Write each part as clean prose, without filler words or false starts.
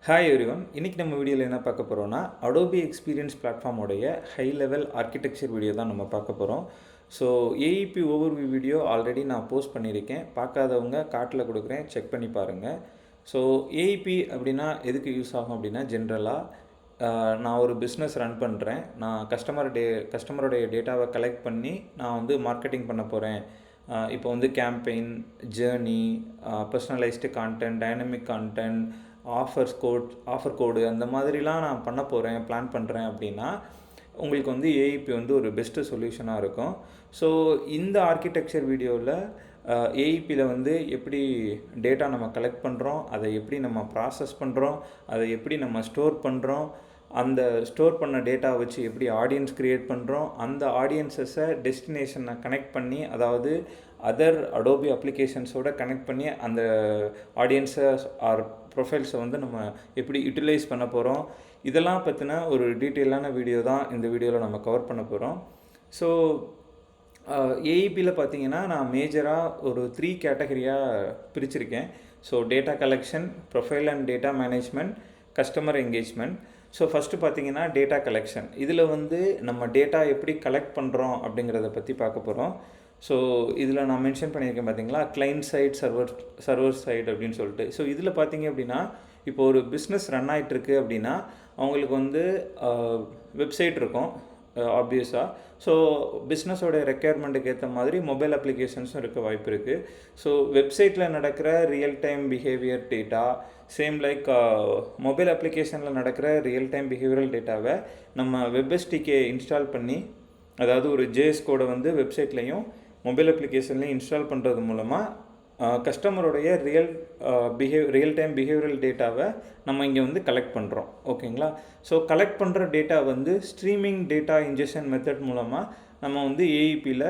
Hi everyone. இன்றைக்கி நம்ம வீடியோவில் என்ன பார்க்க போகிறோம்னா அடோபி எக்ஸ்பீரியன்ஸ் பிளாட்ஃபார்மோடைய ஹை லெவல் ஆர்கிடெக்சர் வீடியோ தான் நம்ம பார்க்க போகிறோம். So AEP overview video already நான் போஸ்ட் பண்ணியிருக்கேன். பார்க்காதவங்க கார்ட்டில் கொடுக்குறேன், செக் பண்ணி பாருங்கள். ஸோ ஏஇபி அப்படின்னா எதுக்கு யூஸ் ஆகும் அப்படின்னா, ஜென்ரலாக நான் ஒரு பிஸ்னஸ் ரன் பண்ணுறேன். நான் கஸ்டமருடைய டேட்டாவை கலெக்ட் பண்ணி நான் வந்து மார்க்கெட்டிங் பண்ண போகிறேன். இப்போ வந்து campaign, journey, personalised content, dynamic content, offer code அந்த மாதிரிலாம் நான் பண்ண போகிறேன், பிளான் பண்ணுறேன் அப்படின்னா உங்களுக்கு வந்து ஏஇபி வந்து ஒரு பெஸ்ட்டு சொல்யூஷனாக இருக்கும். ஸோ இந்த ஆர்கிடெக்சர் வீடியோவில் ஏஇபியில் வந்து எப்படி டேட்டா நம்ம கலெக்ட் பண்ணுறோம், அதை எப்படி நம்ம ப்ராசஸ் பண்ணுறோம், அதை எப்படி நம்ம ஸ்டோர் பண்ணுறோம், அந்த ஸ்டோர் பண்ண டேட்டா வச்சு எப்படி ஆடியன்ஸ் க்ரியேட் பண்ணுறோம், அந்த ஆடியன்ஸஸை டெஸ்டினேஷனை கனெக்ட் பண்ணி, அதாவது அதர் அடோபி அப்ளிகேஷன்ஸோடு கனெக்ட் பண்ணி அந்த ஆடியன்ஸை ஆர் ப்ரொஃபைல்ஸை வந்து நம்ம எப்படி யூட்டிலைஸ் பண்ண போகிறோம், இதெல்லாம் பற்றின ஒரு டீட்டெயிலான வீடியோ தான் இந்த வீடியோவில் நம்ம கவர் பண்ண போகிறோம். ஸோ ஏஇபியில் பார்த்தீங்கன்னா நான் மேஜராக ஒரு 3 கேட்டகரியாக பிரிச்சிருக்கேன். So data collection, profile and data management, customer engagement. So first பார்த்தீங்கன்னா டேட்டா கலெக்ஷன். இதில் வந்து நம்ம டேட்டா எப்படி கலெக்ட் பண்ணுறோம் அப்படிங்கிறத பற்றி பார்க்க போகிறோம். ஸோ இதில் நான் மென்ஷன் பண்ணியிருக்கேன் பார்த்தீங்களா, கிளைண்ட் சைட், சர்வர் சைட் அப்படின்னு சொல்லிட்டு. ஸோ இதில் பார்த்தீங்க அப்படின்னா, இப்போ ஒரு பிஸ்னஸ் ரன் ஆகிட்டுருக்கு அப்படின்னா அவங்களுக்கு வந்து வெப்சைட் இருக்கும் ஆப்வியஸாக. ஸோ பிஸ்னஸோடைய ரெக்யர்மெண்ட்டுக்கு ஏற்ற மாதிரி மொபைல் அப்ளிகேஷன்ஸும் இருக்க வாய்ப்பு இருக்குது. ஸோ வெப்சைட்டில் நடக்கிற real time behaviour data, same like mobile அப்ளிகேஷனில் நடக்கிற ரியல் டைம் பிஹேவியரல் டேட்டாவை நம்ம வெப்எஸ்டிகே இன்ஸ்டால் பண்ணி, அதாவது ஒரு ஜேஎஸ் கோடை வந்து வெப்சைட்லேயும் மொபைல் அப்ளிகேஷன்லேயும் இன்ஸ்டால் பண்ணுறது மூலமாக கஸ்டமருடைய ரியல் டைம் பிஹேவியரல் டேட்டாவை நம்ம இங்கே வந்து கலெக்ட் பண்ணுறோம். ஓகேங்களா? ஸோ கலெக்ட் பண்ணுற டேட்டா வந்து ஸ்ட்ரீமிங் டேட்டா இன்ஜெக்ஷன் மெத்தட் மூலமாக நம்ம வந்து ஏஇபியில்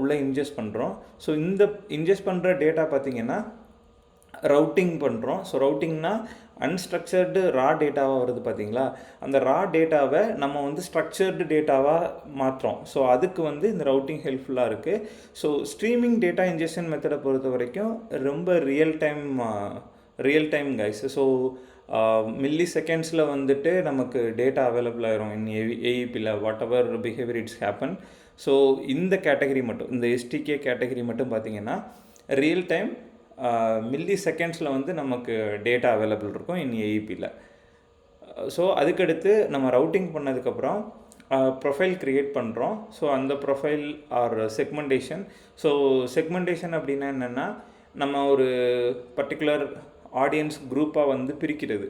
உள்ள இன்ஜெஸ்ட் பண்ணுறோம். ஸோ இந்த இன்ஜெஸ்ட் பண்ணுற டேட்டா பார்த்திங்கன்னா ரவுட்டிங் பண்ணுறோம். ஸோ ரவுட்டிங்னா அன்ஸ்ட்ரக்சர்டு ரா டேட்டாவாக வருது பார்த்தீங்களா, அந்த ரா டேட்டாவை நம்ம வந்து ஸ்ட்ரக்சர்டு டேட்டாவாக மாற்றுறோம். ஸோ அதுக்கு வந்து இந்த ரவுட்டிங் ஹெல்ப்ஃபுல்லாக இருக்குது. ஸோ ஸ்ட்ரீமிங் டேட்டா இன்ஜெக்ஷன் மெத்தடை பொறுத்த வரைக்கும் ரொம்ப real time guys. So milli செகண்ட்ஸில் வந்துட்டு நமக்கு டேட்டா அவைலபிள் ஆகிரும் இன் ஏஇபியில், whatever behaviour it's happen. So இந்த கேட்டகரி மட்டும், இந்த எஸ்டிகே கேட்டகரி மட்டும் பார்த்திங்கன்னா ரியல் டைம் மில்லி செகண்ட்ஸில் வந்து நமக்கு டேட்டா அவைலபிள் இருக்கும் இன் ஏஇபியில். ஸோ அதுக்கடுத்து நம்ம ரவுட்டிங் பண்ணதுக்கப்புறம் ப்ரொஃபைல் க்ரியேட் பண்ணுறோம். ஸோ அந்த profile or segmentation. So segmentation அப்படின்னா என்னென்னா, நம்ம ஒரு பர்டிகுலர் ஆடியன்ஸ் குரூப்பாக வந்து பிரிக்கிறது.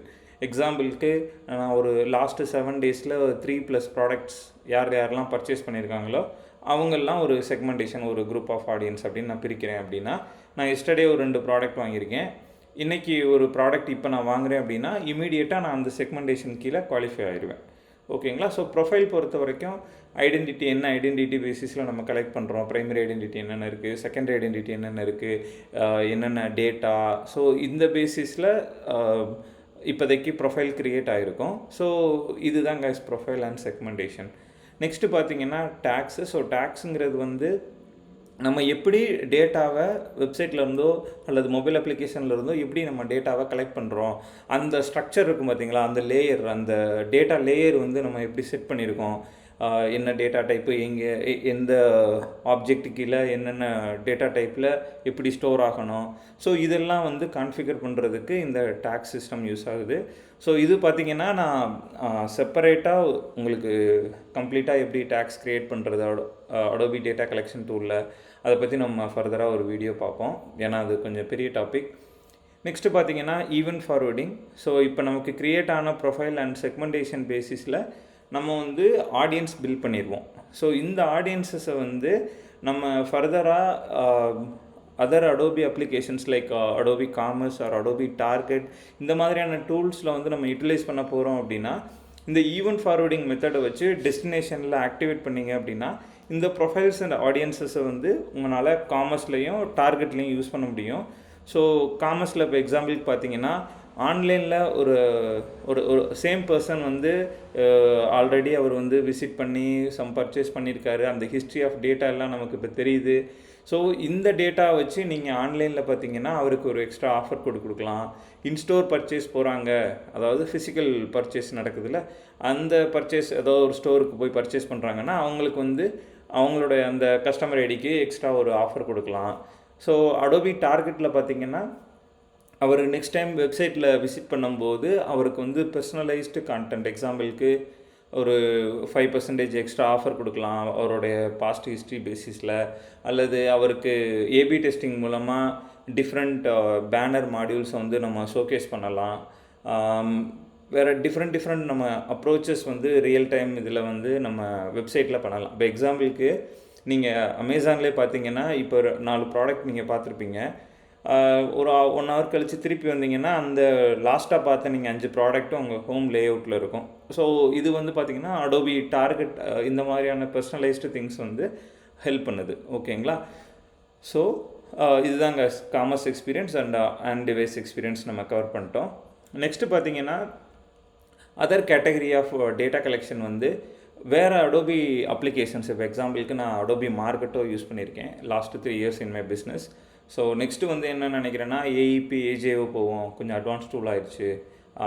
எக்ஸாம்பிளுக்கு நான் ஒரு லாஸ்ட்டு 7 daysல 3+ ப்ராடக்ட்ஸ் யாரெல்லாம் பர்ச்சேஸ் பண்ணியிருக்காங்களோ அவங்கெல்லாம் ஒரு செக்மெண்டேஷன், ஒரு குரூப் ஆஃப் ஆடியன்ஸ் அப்படின்னு நான் பிரிக்கிறேன். அப்படின்னா நான் எஸ்டர்டே ஒரு 2 ப்ராடக்ட் வாங்கியிருக்கேன், இன்றைக்கி ஒரு ப்ராடக்ட் இப்போ நான் வாங்குகிறேன் அப்படின்னா இமீடியட்டாக நான் அந்த செக்மெண்டேஷன் கீழே குவாலிஃபை ஆகிடுவேன். ஓகேங்களா? ஸோ ப்ரொஃபைல் பொறுத்த வரைக்கும் ஐடென்டிட்டி பேசிஸில் நம்ம கலெக்ட் பண்ணுறோம். ப்ரைமரி ஐடென்டிட்டி என்னென்ன இருக்குது, செகண்டரி ஐடென்டிட்டி என்னென்ன இருக்குது, என்னென்ன டேட்டா. ஸோ இந்த பேசிஸில் இப்போதைக்கு ப்ரொஃபைல் க்ரியேட் ஆகிருக்கும். ஸோ இதுதான் guys profile and segmentation. Next பார்த்திங்கன்னா டேக்ஸு. ஸோ டேக்ஸுங்கிறது வந்து நம்ம எப்படி டேட்டாவை வெப்சைட்டில் இருந்தோ அல்லது மொபைல் அப்ளிகேஷனில் இருந்தோ எப்படி நம்ம டேட்டாவை கலெக்ட் பண்ணுறோம், அந்த ஸ்ட்ரக்சர் இருக்கும் பார்த்திங்களா, அந்த லேயர், அந்த டேட்டா லேயர் வந்து நம்ம எப்படி செட் பண்ணியிருக்கோம், என்ன டேட்டா டைப்பு, எந்த ஆப்ஜெக்ட் கீழே என்னென்ன டேட்டா டைப்பில் எப்படி ஸ்டோர் ஆகணும். ஸோ இதெல்லாம் வந்து கான்ஃபிகர் பண்ணுறதுக்கு இந்த டேக்ஸ் சிஸ்டம் யூஸ் ஆகுது. ஸோ இது பார்த்திங்கன்னா நான் செப்பரேட்டாக உங்களுக்கு கம்ப்ளீட்டாக எப்படி டேக்ஸ் க்ரியேட் பண்ணுறது அடோபி டேட்டா கலெக்ஷன் டூலில், அதை பற்றி நம்ம ஃபர்தராக ஒரு வீடியோ பார்ப்போம், ஏன்னா அது கொஞ்சம் பெரிய டாபிக். நெக்ஸ்ட்டு பார்த்திங்கன்னா ஈவென்ட் ஃபார்வர்டிங். ஸோ இப்போ நமக்கு க்ரியேட் ஆன ப்ரொஃபைல் அண்ட் செக்மெண்டேஷன் பேசிஸில் நம்ம வந்து ஆடியன்ஸ் பில்ட் பண்ணிடுவோம். ஸோ இந்த ஆடியன்ஸஸை வந்து நம்ம ஃபர்தராக other Adobe applications like Adobe commerce R Adobe target, இந்த மாதிரியான டூல்ஸில் வந்து நம்ம யூட்டிலைஸ் பண்ண போகிறோம். அப்படின்னா இந்த ஈவென்ட் ஃபார்வர்டிங் மெத்தடை வச்சு டெஸ்டினேஷனில் ஆக்டிவேட் பண்ணிங்க அப்படின்னா இந்த ப்ரொஃபைல்ஸ் அண்ட் ஆடியன்ஸஸை வந்து உங்களால் காமர்ஸ்லேயும் டார்கெட்லேயும் யூஸ் பண்ண முடியும். ஸோ காமர்ஸில் இப்போ எக்ஸாம்பிளுக்கு பார்த்தீங்கன்னா ஆன்லைனில் ஒரு ஒரு சேம் பர்சன் வந்து ஆல்ரெடி அவர் வந்து விசிட் பண்ணி பர்ச்சேஸ் பண்ணியிருக்காரு, அந்த ஹிஸ்ட்ரி ஆஃப் டேட்டா எல்லாம் நமக்கு இப்போ தெரியுது. ஸோ இந்த டேட்டா வச்சு நீங்கள் ஆன்லைனில் பார்த்தீங்கன்னா அவருக்கு ஒரு எக்ஸ்ட்ரா ஆஃபர் கொடுக்கலாம். இன்ஸ்டோர் பர்ச்சேஸ் போகிறாங்க, அதாவது ஃபிசிக்கல் பர்ச்சேஸ் நடக்குதுல்ல, அந்த பர்ச்சேஸ் ஏதோ ஒரு ஸ்டோருக்கு போய் பர்ச்சேஸ் பண்ணுறாங்கன்னா அவங்களுக்கு வந்து அவங்களுடைய அந்த கஸ்டமர் ஐடிக்கு எக்ஸ்ட்ரா ஒரு ஆஃபர் கொடுக்கலாம். ஸோ அடோபி டார்கெட்டில் பார்த்தீங்கன்னா அவர் நெக்ஸ்ட் டைம் வெப்சைட்டில் விசிட் பண்ணும்போது அவருக்கு வந்து பர்சனலைஸ்டு கான்டென்ட், எக்ஸாம்பிளுக்கு ஒரு 5% எக்ஸ்ட்ரா ஆஃபர் கொடுக்கலாம் அவருடைய பாஸ்ட் ஹிஸ்ட்ரி பேசிஸில், அல்லது அவருக்கு ஏபி டெஸ்டிங் மூலமாக டிஃப்ரெண்ட் பேனர் மாடியூல்ஸை வந்து நம்ம ஷோகேஸ் பண்ணலாம். வேறு டிஃப்ரெண்ட் நம்ம அப்ரோச்சஸ் வந்து ரியல் டைம் இதில் வந்து நம்ம வெப்சைட்டில் பண்ணலாம். இப்போ எக்ஸாம்பிளுக்கு நீங்கள் அமேசான்லேயே பார்த்தீங்கன்னா இப்போ 4 ப்ராடக்ட் நீங்கள் பார்த்துருப்பீங்க. ஒரு 1 ஹவர் கழித்து திருப்பி வந்தீங்கன்னா அந்த லாஸ்ட்டாக பார்த்த நீங்கள் 5 ப்ராடக்ட்டும் உங்கள் ஹோம் லேஅவுட்டில் இருக்கும். ஸோ இது வந்து பார்த்திங்கன்னா அடோபி டார்கெட் இந்த மாதிரியான பர்சனலைஸ்டு திங்ஸ் வந்து ஹெல்ப் பண்ணுது. ஓகேங்களா? ஸோ இதுதாங்க commerce experience and device experience நம்ம கவர் பண்ணிட்டோம். நெக்ஸ்ட்டு பார்த்தீங்கன்னா other category of data collection வந்து வேறு அடோபி அப்ளிகேஷன்ஸ். இப்போ எக்ஸாம்பிளுக்கு நான் அடோபி மார்க்கெட்டோ யூஸ் பண்ணியிருக்கேன் last 3 years in my business. So next வந்து என்ன நினைக்கிறேன்னா ஏஇபி ஏஜேஓ போவோம், கொஞ்சம் அட்வான்ஸ் டூல் ஆகிடுச்சு,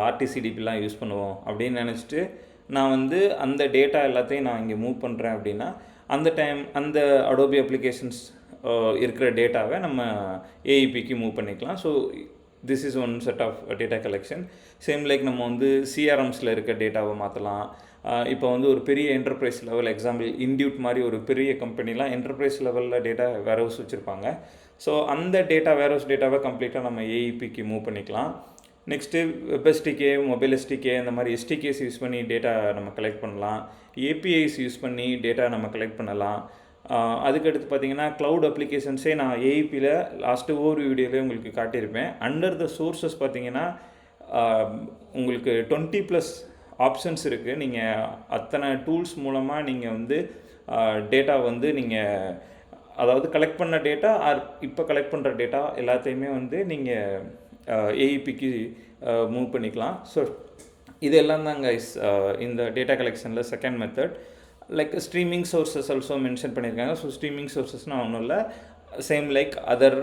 ஆர்டிசிடிபிலாம் யூஸ் பண்ணுவோம் அப்படின்னு நினச்சிட்டு நான் வந்து அந்த டேட்டா எல்லாத்தையும் நான் இங்கே மூவ் பண்ணுறேன் அப்படின்னா அந்த அடோபி அப்ளிகேஷன்ஸ் இருக்கிற டேட்டாவை நம்ம ஏஇபிக்கு மூவ் பண்ணிக்கலாம். So this is one set of data collection. Same like நம்ம வந்து சிஆர்எம்ஸில் இருக்க டேட்டாவை மாற்றலாம். இப்போ வந்து ஒரு பெரிய என்டர்பிரைஸ் லெவல், எக்ஸாம்பிள் இன்டியூட் மாதிரி ஒரு பெரிய கம்பெனிலாம் என்டர்பிரைஸ் லெவலில் டேட்டா வேர்ஹவுஸ் வச்சுருப்பாங்க. ஸோ அந்த டேட்டா வேர்ஹவுஸ் டேட்டாவை கம்ப்ளீட்டாக நம்ம ஏஇபிக்கு மூவ் பண்ணிக்கலாம். Next web SDK, mobile SDK, இந்த மாதிரி எஸ்டிகேஸ் யூஸ் பண்ணி டேட்டா நம்ம கலெக்ட் பண்ணலாம். ஏபிஐஸ் யூஸ் பண்ணி டேட்டா நம்ம கலெக்ட் பண்ணலாம். அதுக்கடுத்து பார்த்திங்கன்னா க்ளவுட் அப்ளிகேஷன்ஸே நான் ஏஇபியில் லாஸ்ட்டு ஒரு வீடியோலேயே உங்களுக்கு காட்டியிருப்பேன். அண்டர் த சோர்ஸஸ் பார்த்திங்கன்னா உங்களுக்கு 20+ ஆப்ஷன்ஸ் இருக்குது. நீங்கள் அத்தனை டூல்ஸ் மூலமாக நீங்கள் வந்து டேட்டா வந்து நீங்கள் அதாவது கலெக்ட் பண்ண டேட்டா இப்போ கலெக்ட் பண்ணுற டேட்டா எல்லாத்தையுமே வந்து நீங்கள் ஏஇபிக்கு மூவ் பண்ணிக்கலாம். ஸோ இதெல்லாம் தான் கைஸ் இந்த டேட்டா கலெக்ஷனில் second method. Like streaming sources also mention பண்ணியிருக்காங்க. ஸோ ஸ்ட்ரீமிங் சோர்ஸஸ்னால் ஒன்றும் இல்லை, same like other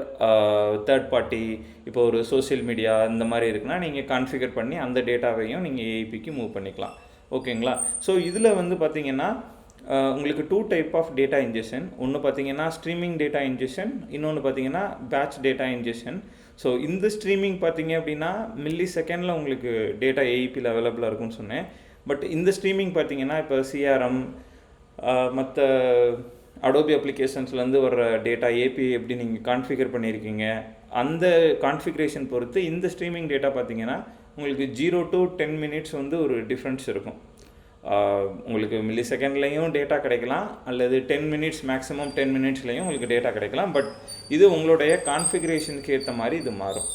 third party, இப்போ ஒரு சோஷியல் மீடியா இந்த மாதிரி இருக்குன்னா நீங்கள் கான்ஃபிகர் பண்ணி அந்த டேட்டாவையும் நீங்கள் ஏஇபிக்கு மூவ் பண்ணிக்கலாம். ஓகேங்களா? ஸோ இதில் வந்து பார்த்திங்கன்னா உங்களுக்கு 2 டைப் ஆஃப் டேட்டா இன்ஜெக்ஷன். ஒன்று பார்த்திங்கன்னா ஸ்ட்ரீமிங் டேட்டா இன்ஜெக்ஷன், இன்னொன்று பார்த்திங்கன்னா பேட்ச் டேட்டா இன்ஜெக்ஷன். ஸோ இந்த ஸ்ட்ரீமிங் பார்த்திங்க அப்படின்னா மில்லி செகண்டில் உங்களுக்கு டேட்டா ஏஇபியில் அவைலபிளாக இருக்கும்னு சொன்னேன். பட் இந்த ஸ்ட்ரீமிங் பார்த்திங்கன்னா இப்போ சிஆர்எம் மற்ற அடோபி அப்ளிகேஷன்ஸ்லேருந்து வர டேட்டா ஏபிஐ எப்படி நீங்கள் கான்ஃபிகர் பண்ணியிருக்கீங்க அந்த கான்ஃபிகரேஷன் பொறுத்து இந்த ஸ்ட்ரீமிங் டேட்டா பார்த்திங்கன்னா உங்களுக்கு 0 to 10 minutes வந்து ஒரு டிஃப்ரென்ஸ் இருக்கும். உங்களுக்கு மில்லி செகண்ட்லேயும் டேட்டா கிடைக்கலாம், அல்லது 10 minutes மேக்ஸிமம் 10 minutesலையும் உங்களுக்கு டேட்டா கிடைக்கலாம். பட் இது உங்களுடைய கான்ஃபிகரேஷனுக்கு ஏற்ற மாதிரி இது மாறும்.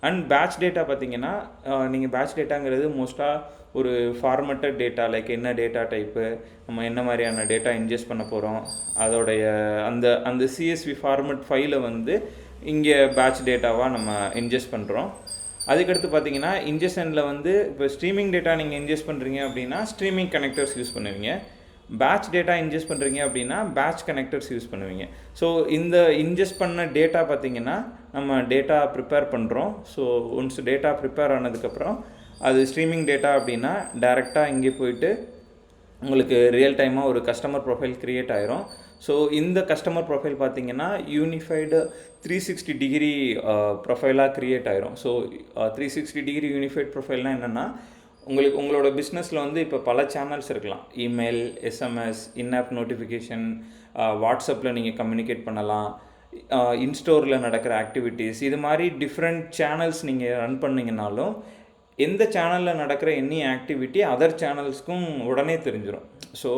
அண்ட் பேட்ச் டேட்டா பார்த்திங்கன்னா நீங்கள் பேட்ச் டேட்டாங்கிறது மோஸ்ட்டாக ஒரு ஃபார்மேட்டட் டேட்டா, லைக் என்ன டேட்டா டைப்பு, நம்ம என்ன மாதிரியான டேட்டா இன்ஜெஸ்ட் பண்ண போகிறோம், அதோடைய அந்த சிஎஸ்வி ஃபார்மேட் ஃபைலை வந்து இங்கே பேட்ச் டேட்டாவாக நம்ம இன்ஜெஸ்ட் பண்ணுறோம். அதுக்கடுத்து பார்த்தீங்கன்னா இன்ஜெக்ஷனில் வந்து இப்போ ஸ்ட்ரீமிங் டேட்டா நீங்கள் இன்ஜெஸ்ட் பண்ணுறீங்க அப்படின்னா ஸ்ட்ரீமிங் கனெக்டர்ஸ் யூஸ் பண்ணுவீங்க. பேட்ச் டேட்டா இன்ஜெஸ்ட் பண்ணுறீங்க அப்படின்னா பேட்ச் கனெக்டர்ஸ் யூஸ் பண்ணுவீங்க. ஸோ இந்த இன்ஜெஸ்ட் பண்ண டேட்டா பார்த்திங்கன்னா நம்ம டேட்டா ப்ரிப்பேர் பண்ணுறோம். ஸோ ஒன்ஸ் டேட்டா ப்ரிப்பேர் ஆனதுக்கப்புறம் அது ஸ்ட்ரீமிங் டேட்டா அப்படின்னா டைரெக்டாக இங்கே போயிட்டு உங்களுக்கு ரியல் டைமாக ஒரு கஸ்டமர் ப்ரொஃபைல் க்ரியேட் ஆயிரும். ஸோ இந்த கஸ்டமர் ப்ரொஃபைல் பார்த்திங்கன்னா யூனிஃபைடு 360 டிகிரி ப்ரொஃபைலாக க்ரியேட் ஆயிரும். ஸோ 360 டிகிரி யூனிஃபைட் ப்ரொஃபைல்னால் என்னென்னா உங்களோட பிஸ்னஸில் வந்து இப்போ பல சேனல்ஸ் இருக்கலாம். இமெயில், எஸ்எம்எஸ், இன்ஆப் நோட்டிஃபிகேஷன், வாட்ஸ்அப்பில் நீங்கள் கம்யூனிகேட் பண்ணலாம், இன்ஸ்டோரில் நடக்கிற ஆக்டிவிட்டீஸ், இது மாதிரி டிஃப்ரெண்ட் சேனல்ஸ் நீங்கள் ரன் பண்ணிங்கனாலும் எந்த சேனலில் நடக்கிற எனி ஆக்டிவிட்டி அதர் சேனல்ஸ்க்கும் உடனே தெரிஞ்சிடும். ஸோ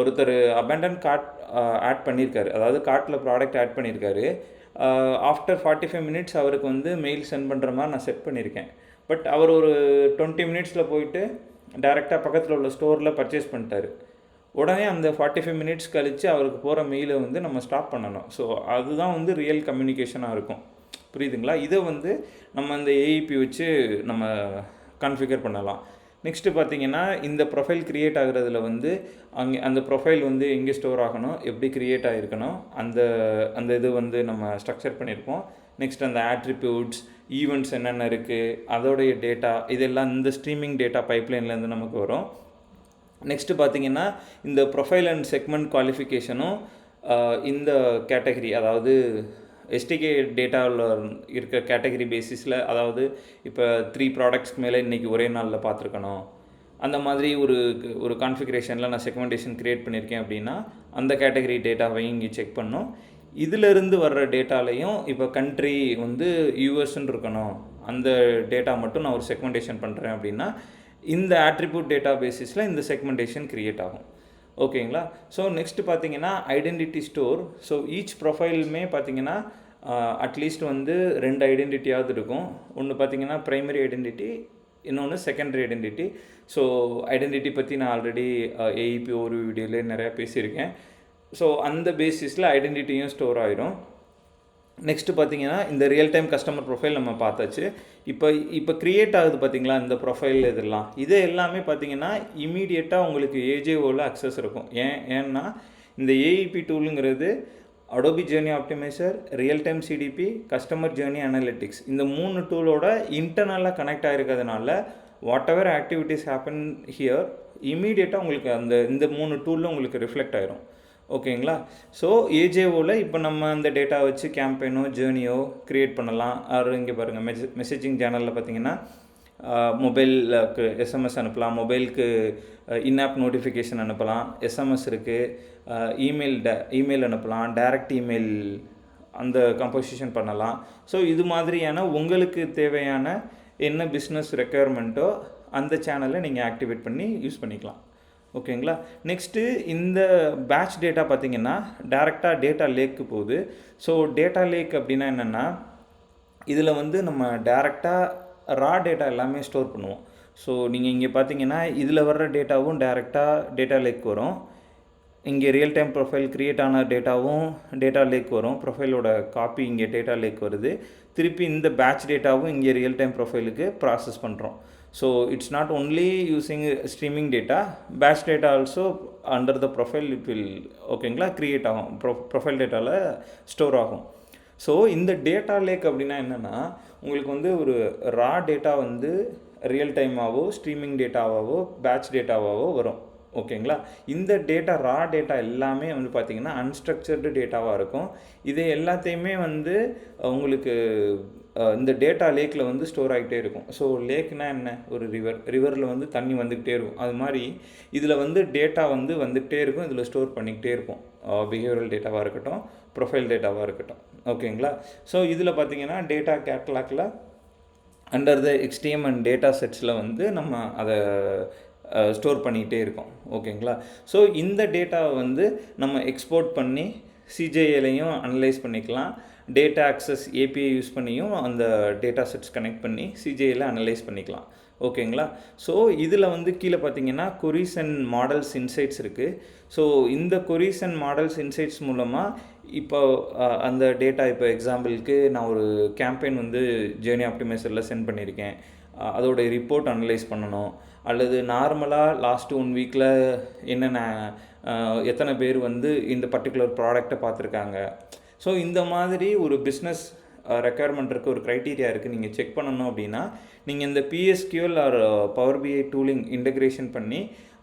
ஒருத்தர் அபேண்டன் கார்ட் ஆட் பண்ணியிருக்காரு, அதாவது கார்ட்டில் ப்ராடக்ட் ஆட் பண்ணியிருக்காரு. ஆஃப்டர் 45 minutes அவருக்கு வந்து மெயில் சென்ட் பண்ணுற மாதிரி நான் செட் பண்ணியிருக்கேன். பட் அவர் ஒரு 20 minutesல போயிட்டு டைரெக்டாக பக்கத்தில் உள்ள ஸ்டோரில் பர்ச்சேஸ் பண்ணிட்டாரு. உடனே அந்த 45 minutes கழித்து அவருக்கு போகிற மெயிலை வந்து நம்ம ஸ்டாப் பண்ணணும். ஸோ அதுதான் வந்து ரியல் கம்யூனிகேஷனாக இருக்கும். புரியுதுங்களா? இதை வந்து நம்ம அந்த ஏஇபி வச்சு நம்ம கான்ஃபிகர் பண்ணலாம். நெக்ஸ்ட்டு பார்த்தீங்கன்னா இந்த ப்ரொஃபைல் க்ரியேட் ஆகுறதுல வந்து அந்த ப்ரொஃபைல் வந்து எங்கே ஸ்டோர் ஆகணும், எப்படி க்ரியேட் ஆகிருக்கணும், அந்த அந்த இது வந்து நம்ம ஸ்ட்ரக்சர் பண்ணியிருப்போம். நெக்ஸ்ட் அந்த ஆட்ரிபியூட்ஸ், ஈவெண்ட்ஸ் என்னென்ன இருக்குது, அதோடைய டேட்டா, இதெல்லாம் இந்த ஸ்ட்ரீமிங் டேட்டா பைப்லைன்லேருந்து நமக்கு வரும். நெக்ஸ்ட்டு பார்த்தீங்கன்னா இந்த ப்ரொஃபைல் அண்ட் செக்மெண்ட் குவாலிஃபிகேஷனும் இந்த கேட்டகரி, அதாவது எஸ்டிகே டேட்டாவில் இருக்க கேட்டகரி பேசிஸில், அதாவது இப்போ 3 ப்ராடக்ட்ஸ்க்கு மேலே இன்றைக்கி ஒரே நாளில் பார்த்துருக்கணும், அந்த மாதிரி ஒரு கான்ஃபிகரேஷனில் நான் செக்மெண்டேஷன் க்ரியேட் பண்ணியிருக்கேன் அப்படின்னா அந்த கேட்டகரி டேட்டாவையும் இங்கே செக் பண்ணோம். இதிலிருந்து வர்ற டேட்டாலையும் இப்போ கண்ட்ரி வந்து யூஎஸ்ன்னு இருக்கணும், அந்த டேட்டா மட்டும் நான் ஒரு செக்மெண்டேஷன் பண்ணுறேன் அப்படின்னா இந்த ஆட்ரிபியூட் டேட்டா பேசிஸில் இந்த செக்மெண்டேஷன் க்ரியேட் ஆகும். ஓகேங்களா? ஸோ நெக்ஸ்ட்டு பார்த்தீங்கன்னா ஐடென்டிட்டி ஸ்டோர். ஸோ ஈச் ப்ரொஃபைலுமே பார்த்தீங்கன்னா அட்லீஸ்ட் வந்து 2 ஐடென்டிட்டியாவது இருக்கும். ஒன்று பார்த்தீங்கன்னா ப்ரைமரி ஐடென்டிட்டி, இன்னொன்று செகண்டரி ஐடென்டிட்டி. ஸோ ஐடென்டிட்டி பற்றி நான் ஆல்ரெடி ஏஇபி ஒரு வீடியோவிலே நிறையா பேசியிருக்கேன். ஸோ அந்த பேசிஸில் ஐடென்டிட்டியும் ஸ்டோர் ஆகிரும். நெக்ஸ்ட்டு பார்த்தீங்கன்னா இந்த ரியல் டைம் கஸ்டமர் ப்ரொஃபைல் நம்ம பார்த்தாச்சு. இப்போ க்ரியேட் ஆகுது பார்த்தீங்களா இந்த ப்ரொஃபைல், இதெல்லாம் இது எல்லாமே பார்த்தீங்கன்னா இமீடியட்டாக உங்களுக்கு ஏஜேஓவில் அக்சஸ் இருக்கும். ஏன்னா இந்த ஏஇபி டூலுங்கிறது Adobe journey optimizer, real time CDP, customer journey analytics, இந்த 3 டூலோட இன்டர்னலாக கனெக்ட் ஆகிருக்கிறதுனால whatever activities happen here இமீடியட்டாக உங்களுக்கு இந்த 3 டூலில் உங்களுக்கு ரிஃப்ளெக்ட் ஆகிரும். ஓகேங்களா? ஸோ ஏஜேஓவில் இப்போ நம்ம அந்த டேட்டா வச்சு கேம்பெயினோ ஜேர்னியோ க்ரியேட் பண்ணலாம். இங்கே பாருங்கள், மெசேஜிங் சேனலில் பார்த்தீங்கன்னா மொபைலுக்கு எஸ்எம்எஸ் அனுப்பலாம், மொபைலுக்கு இன்ஆப் நோட்டிஃபிகேஷன் அனுப்பலாம், எஸ்எம்எஸ் இருக்குது, இமெயில் அனுப்பலாம், டைரக்ட் இமெயில் அந்த கம்போசிஷன் பண்ணலாம். ஸோ இது மாதிரியான உங்களுக்கு தேவையான என்ன பிஸ்னஸ் ரெக்குயர்மெண்ட்டோ அந்த சேனலை நீங்கள் ஆக்டிவேட் பண்ணி யூஸ் பண்ணிக்கலாம். ஓகேங்களா? நெக்ஸ்ட்டு இந்த பேட்ச் டேட்டா பார்த்திங்கன்னா டேரெக்டாக டேட்டா லேக்கு போகுது. ஸோ டேட்டா லேக் அப்படின்னா என்னென்னா, இதில் வந்து நம்ம டேரெக்டாக ரா டேட்டா எல்லாமே ஸ்டோர் பண்ணுவோம். ஸோ நீங்கள் இங்கே பார்த்தீங்கன்னா இதில் வர்ற டேட்டாவும் டேரெக்டாக டேட்டா லேக் வரும். இங்கே ரியல் டைம் ப்ரொஃபைல் க்ரியேட் ஆன டேட்டாவும் டேட்டா லேக் வரும். ப்ரொஃபைலோட காப்பி இங்கே டேட்டா லேக் வருது. திருப்பி இந்த பேட்ச் டேட்டாவும் இங்கே ரியல் டைம் ப்ரொஃபைலுக்கு ப்ராசஸ் பண்ணுறோம். So it's not only using streaming data, batch data also under the profile it will ஓகேங்களா க்ரியேட் ஆகும், ப்ரொஃபைல் டேட்டாவில் ஸ்டோர் ஆகும். ஸோ இந்த டேட்டா லேக் அப்படின்னா என்னென்னா, உங்களுக்கு வந்து ஒரு ரா டேட்டா வந்து ரியல் டைமாவோ ஸ்ட்ரீமிங் டேட்டாவாவோ பேட்ச் டேட்டாவாவோ வரும். ஓகேங்களா? இந்த டேட்டா ரா டேட்டா எல்லாமே வந்து பார்த்திங்கன்னா அன்ஸ்ட்ரக்சர்டு டேட்டாவாக இருக்கும். இது எல்லாத்தையுமே வந்து உங்களுக்கு இந்த டேட்டா லேக்கில் வந்து ஸ்டோர் ஆகிட்டே இருக்கும். ஸோ லேக்னால் என்ன? ஒரு ரிவரில் வந்து தண்ணி வந்துக்கிட்டே இருக்கும். அது மாதிரி இதில் வந்து டேட்டா வந்து வந்துக்கிட்டே இருக்கும், இதில் ஸ்டோர் பண்ணிக்கிட்டே இருக்கும். பிஹேவியரல் டேட்டாவாக இருக்கட்டும், ப்ரொஃபைல் டேட்டாவாக இருக்கட்டும். ஓகேங்களா? ஸோ இதில் பார்த்திங்கன்னா டேட்டா கேட்டலாக்ல under the XDM and data செட்ஸில் வந்து நம்ம அதை ஸ்டோர் பண்ணிக்கிட்டே இருக்கோம். ஓகேங்களா? ஸோ இந்த டேட்டாவை வந்து நம்ம எக்ஸ்போர்ட் பண்ணி சிஜேஏலையும் அனலைஸ் பண்ணிக்கலாம். டேட்டா ஆக்சஸ் ஏபிஐ யூஸ் பண்ணியும் அந்த டேட்டா செட்ஸ் கனெக்ட் பண்ணி சிஜேயில் அனலைஸ் பண்ணிக்கலாம். ஓகேங்களா? ஸோ இதில் வந்து கீழே பார்த்தீங்கன்னா கொரிஸ் அண்ட் மாடல்ஸ் இன்சைட்ஸ் இருக்குது. ஸோ இந்த கொரிஸ் அண்ட் மாடல்ஸ் இன்சைட்ஸ் மூலமாக இப்போ அந்த டேட்டா, இப்போ எக்ஸாம்பிளுக்கு நான் ஒரு கேம்பெயின் வந்து ஜேர்னி ஆப்டிமைசரில் சென்ட் பண்ணியிருக்கேன், அதோடைய ரிப்போர்ட் அனலைஸ் பண்ணணும். அல்லது நார்மலாக லாஸ்ட்டு 1 வீக்கில் என்னென்ன எத்தனை பேர் வந்து இந்த பர்டிகுலர் ப்ராடக்டை பார்த்துருக்காங்க. ஸோ இந்த மாதிரி ஒரு பிஸ்னஸ் ரெக்குயர்மெண்ட் இருக்குது, ஒரு க்ரைட்டீரியா இருக்குது, நீங்கள் செக் பண்ணணும் அப்படின்னா நீங்கள் இந்த PSQL or Power BI tooling integration பண்ணி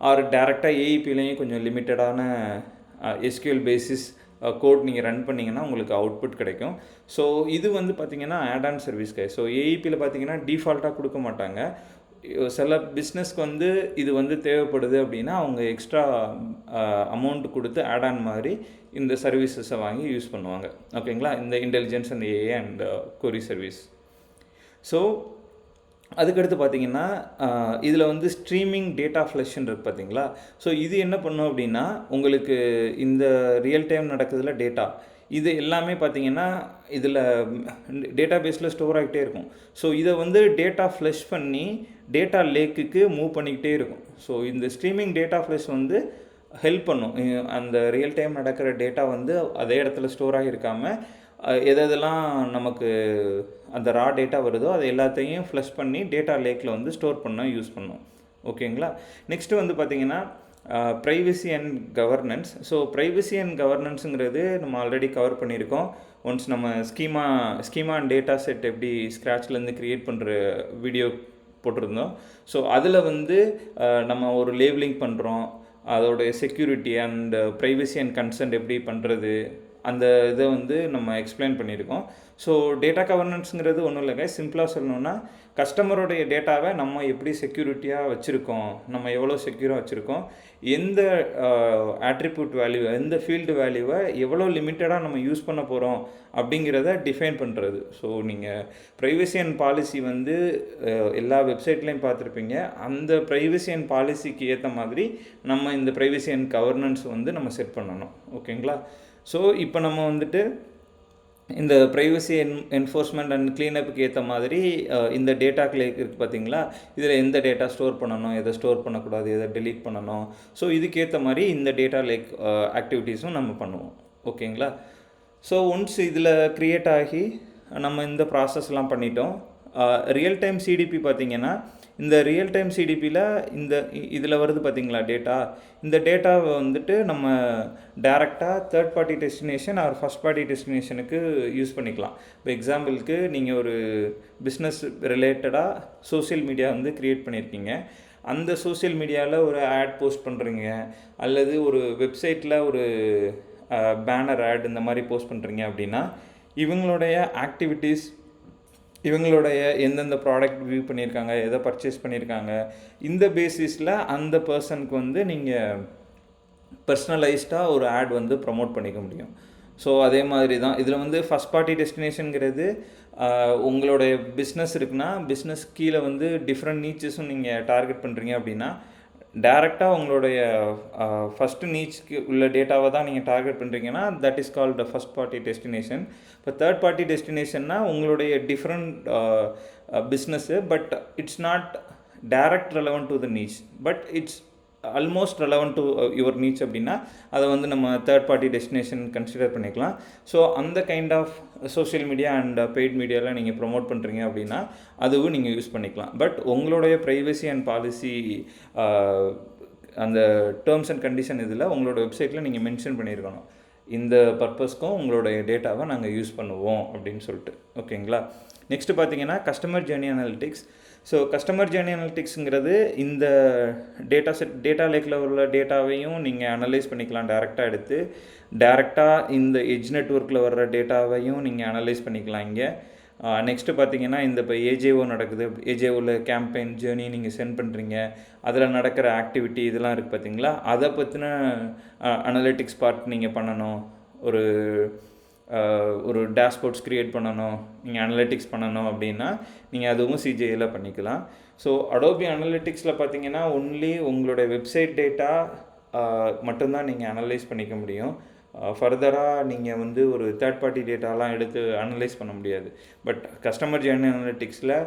ஆர் டேரெக்டாக ஏஇபிலையும் கொஞ்சம் லிமிட்டடான எஸ்கியூஎல் பேசிஸ் கோட் நீங்கள் ரன் பண்ணிங்கன்னா உங்களுக்கு அவுட்புட் கிடைக்கும். ஸோ இது வந்து பார்த்திங்கன்னா add on service guy. So ஏஇபியில் பார்த்திங்கன்னா டிஃபால்ட்டாக கொடுக்க மாட்டாங்க. சில பிஸ்னஸ்க்கு வந்து இது வந்து தேவைப்படுது அப்படின்னா அவங்க எக்ஸ்ட்ரா அமௌண்ட் கொடுத்து ஆட் ஆன் மாதிரி இந்த சர்வீசஸை வாங்கி யூஸ் பண்ணுவாங்க. ஓகேங்களா? இந்த intelligence and AA and query service. So அதுக்கடுத்து பார்த்திங்கன்னா இதில் வந்து ஸ்ட்ரீமிங் டேட்டா ஃப்ளஷ்ன்னு இருக்குது பார்த்தீங்களா? ஸோ இது என்ன பண்ணும் அப்படின்னா, உங்களுக்கு இந்த ரியல் டைம் நடக்குதுல டேட்டா, இது எல்லாமே பார்த்திங்கன்னா இதில் டேட்டா பேஸில் ஸ்டோர் ஆகிட்டே இருக்கும். ஸோ இதை வந்து டேட்டா ஃப்ளஷ் பண்ணி டேட்டா லேக்குக்கு மூவ் பண்ணிக்கிட்டே இருக்கும். ஸோ இந்த ஸ்ட்ரீமிங் டேட்டா ஃப்ளஷ் வந்து ஹெல்ப் பண்ணும். அந்த ரியல் டைம் நடக்கிற டேட்டா வந்து அதே இடத்துல ஸ்டோர் ஆகியிருக்காமல் எதெல்லாம் நமக்கு அந்த ரா டேட்டா வருதோ அது எல்லாத்தையும் ஃப்ளஷ் பண்ணி டேட்டா லேக்கில் வந்து ஸ்டோர் பண்ண யூஸ் பண்ணும். ஓகேங்களா. நெக்ஸ்ட்டு வந்து பார்த்தீங்கன்னா privacy and governance. So privacy and கவர்னன்ஸுங்கிறது நம்ம ஆல்ரெடி கவர் பண்ணியிருக்கோம். ஒன்ஸ் நம்ம ஸ்கீமா அண்ட் டேட்டா செட் எப்படி ஸ்க்ராட்ச்லேருந்து க்ரியேட் பண்ணுற வீடியோ போட்டிருந்தோம். ஸோ அதில் வந்து நம்ம ஒரு லேபிளிங் பண்ணுறோம், அதோடைய security and privacy and consent எப்படி பண்ணுறது, அந்த இதை வந்து நம்ம எக்ஸ்பிளைன் பண்ணியிருக்கோம். ஸோ டேட்டா கவர்னன்ஸுங்கிறது ஒன்றும் இல்லைங்க, சிம்பிளாக சொல்லணுன்னா கஸ்டமருடைய டேட்டாவை நம்ம எப்படி செக்யூரிட்டியாக வச்சுருக்கோம், நம்ம எவ்வளோ செக்யூராக வச்சுருக்கோம், எந்த ஆட்ரிபியூட் வேல்யூ, எந்த ஃபீல்டு வேல்யூவை எவ்வளோ லிமிட்டடாக நம்ம யூஸ் பண்ண போகிறோம் அப்படிங்கிறத டிஃபைன் பண்ணுறது. ஸோ நீங்கள் ப்ரைவசி அண்ட் பாலிசி வந்து எல்லா வெப்சைட்லேயும் பார்த்துருப்பீங்க. அந்த ப்ரைவசி அண்ட் பாலிசிக்கு ஏற்ற மாதிரி நம்ம இந்த ப்ரைவசி அண்ட் கவர்னன்ஸ் வந்து நம்ம செட் பண்ணணும். ஓகேங்களா. ஸோ இப்போ நம்ம வந்துட்டு இந்த ப்ரைவசி என்ஃபோர்ஸ்மெண்ட் அண்ட் க்ளீனப்புக்கு ஏற்ற மாதிரி இந்த டேட்டாக்கள் இருக்குது பார்த்தீங்களா, இதில் எந்த டேட்டா ஸ்டோர் பண்ணணும், எதை ஸ்டோர் பண்ணக்கூடாது, எதை டெலீட் பண்ணணும். ஸோ இதுக்கேற்ற மாதிரி இந்த டேட்டா லேக் ஆக்டிவிட்டீஸும் நம்ம பண்ணுவோம். ஓகேங்களா. ஸோ ஒன்ஸ் இதில் க்ரியேட் ஆகி நம்ம இந்த ப்ராசஸ்லாம் பண்ணிட்டோம். ரியல் டைம் சிடிபி பார்த்திங்கன்னா, இந்த ரியல் டைம் சிடிபியில் இதில் வருது பார்த்திங்களா டேட்டா, இந்த டேட்டாவை வந்துட்டு நம்ம டேரெக்டாக third party destination or first party டெஸ்டினேஷனுக்கு யூஸ் பண்ணிக்கலாம். இப்போ எக்ஸாம்பிளுக்கு நீங்கள் ஒரு பிஸ்னஸ் ரிலேட்டடாக சோஷியல் மீடியா வந்து க்ரியேட் பண்ணியிருக்கீங்க. அந்த சோஷியல் மீடியாவில் ஒரு ஆட் போஸ்ட் பண்ணுறீங்க, அல்லது ஒரு வெப்சைட்டில் ஒரு பேனர் ஆட் இந்த மாதிரி போஸ்ட் பண்ணுறீங்க அப்படின்னா, இவங்களுடைய ஆக்டிவிட்டீஸ், இவங்களுடைய எந்தெந்த ப்ராடக்ட் வியூ பண்ணியிருக்காங்க, எதை பர்ச்சேஸ் பண்ணியிருக்காங்க, இந்த பேசிஸில் அந்த பர்சனுக்கு வந்து நீங்கள் பர்சனலைஸ்டாக ஒரு ஆட் வந்து ப்ரமோட் பண்ணிக்க முடியும். ஸோ அதே மாதிரி தான் இதில் வந்து ஃபஸ்ட் பார்ட்டி டெஸ்டினேஷனுங்கிறது உங்களுடைய பிஸ்னஸ் இருக்குன்னா, பிஸ்னஸ் கீழே வந்து டிஃப்ரெண்ட் நீச்சஸும் நீங்கள் டார்கெட் பண்ணுறீங்க அப்படின்னா, டேரெக்டாக உங்களுடைய ஃபஸ்ட்டு நீச்சுக்கு உள்ள டேட்டாவை தான் நீங்கள் டார்கெட் பண்ணுறீங்கன்னா, that is called first party destination. இப்போ தேர்ட் பார்ட்டி டெஸ்டினேஷன்னா உங்களுடைய different business, but it's not direct relevant to the niche, but it's almost relevant to your niche அப்படின்னா அதை வந்து நம்ம தேர்ட் பார்ட்டி டெஸ்டினேஷன் கன்சிடர் பண்ணிக்கலாம். ஸோ அந்த kind of social media and paid மீடியாவில் நீங்கள் ப்ரொமோட் பண்ணுறீங்க அப்படின்னா அதுவும் நீங்கள் யூஸ் பண்ணிக்கலாம். பட் உங்களுடைய ப்ரைவசி அண்ட் பாலிசி அந்த டேர்ம்ஸ் அண்ட் கண்டிஷன் இதில் உங்களோட வெப்சைட்டில் நீங்கள் மென்ஷன் பண்ணியிருக்கணும், இந்த பர்பஸ்க்கும் உங்களுடைய டேட்டாவை நாங்கள் யூஸ் பண்ணுவோம் அப்படின்னு சொல்லிட்டு. ஓகேங்களா. நெக்ஸ்ட்டு பார்த்தீங்கன்னா customer journey analytics. So customer journey அனாலிட்டிக்ஸுங்கிறது இந்த டேட்டா லேக்கில் உள்ள டேட்டாவையும் நீங்கள் அனலைஸ் பண்ணிக்கலாம். டேரெக்டாக இந்த எட்ஜ் நெட்வொர்க்கில் வர்ற டேட்டாவையும் நீங்கள் அனலைஸ் பண்ணிக்கலாம் இங்கே. நெக்ஸ்ட்டு பார்த்தீங்கன்னா இந்த இப்போ ஏஜேஓ நடக்குது, ஏஜேஓவில் கேம்பெயின் ஜேர்னி நீங்கள் சென்ட் பண்ணுறீங்க, அதில் நடக்கிற ஆக்டிவிட்டி இதெல்லாம் இருக்குது பார்த்தீங்களா, அதை பற்றின அனலிட்டிக்ஸ் பார்ட் நீங்கள் பண்ணணும். ஒரு டேஷ்போர்ட்ஸ் க்ரியேட் பண்ணணும், நீங்கள் அனலிட்டிக்ஸ் பண்ணணும் அப்படின்னா நீங்கள் அதுவும் சிஜேயில் பண்ணிக்கலாம். ஸோ அடோபி அனலிட்டிக்ஸில் பார்த்தீங்கன்னா ஒன்லி உங்களுடைய வெப்சைட் டேட்டா மட்டும்தான் நீங்கள் அனலைஸ் பண்ணிக்க முடியும். ஃபர்தராக நீங்கள் வந்து ஒரு தேர்ட் பார்ட்டி டேட்டாலாம் எடுத்து அனலைஸ் பண்ண முடியாது. பட் கஸ்டமர் ஜர்னி அனலிட்டிக்ஸில்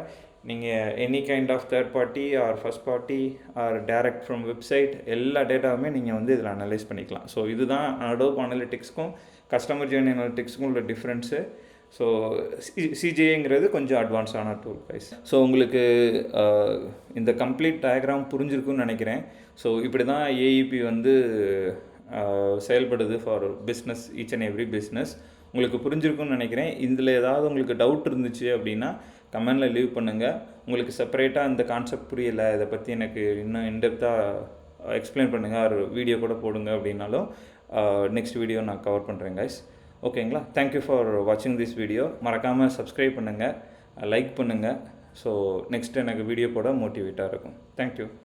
நீங்கள் any kind of third party or first party or direct from website எல்லா டேட்டாவுமே நீங்கள் வந்து இதில் அனலைஸ் பண்ணிக்கலாம். ஸோ இதுதான் அடோப் அனலிட்டிக்ஸ்க்கும் கஸ்டமர் ஜர்னி அனலிட்டிக்ஸ்க்கும் உள்ள டிஃப்ரென்ஸு. ஸோ சிஜேங்கிறது கொஞ்சம் அட்வான்ஸான டூல் கைஸ். ஸோ உங்களுக்கு இந்த கம்ப்ளீட் டயக்ராம் புரிஞ்சிருக்குன்னு நினைக்கிறேன். ஸோ இப்படி தான் ஏஇபி வந்து செயல்படுது for business, each and every business. உங்களுக்கு புரிஞ்சிருக்குன்னு நினைக்கிறேன். இதில் ஏதாவது உங்களுக்கு டவுட் இருந்துச்சு அப்படின்னா கமெண்டில் லீவ் பண்ணுங்கள். உங்களுக்கு செப்பரேட்டாக இந்த கான்செப்ட் புரியலை, இதை பற்றி எனக்கு இன்னும் இன்டெப்த்தாக எக்ஸ்பிளைன் பண்ணுங்கள், ஒரு வீடியோ கூட போடுங்க அப்படின்னாலும் நெக்ஸ்ட் வீடியோ நான் கவர் பண்ணுறேன் கைஸ். ஓகேங்களா. தேங்க்யூ ஃபார் வாட்சிங் திஸ் வீடியோ. மறக்காமல் சப்ஸ்கிரைப் பண்ணுங்கள், லைக் பண்ணுங்கள். ஸோ நெக்ஸ்ட் எனக்கு வீடியோ போட மோட்டிவேட்டாக இருக்கும். தேங்க்யூ.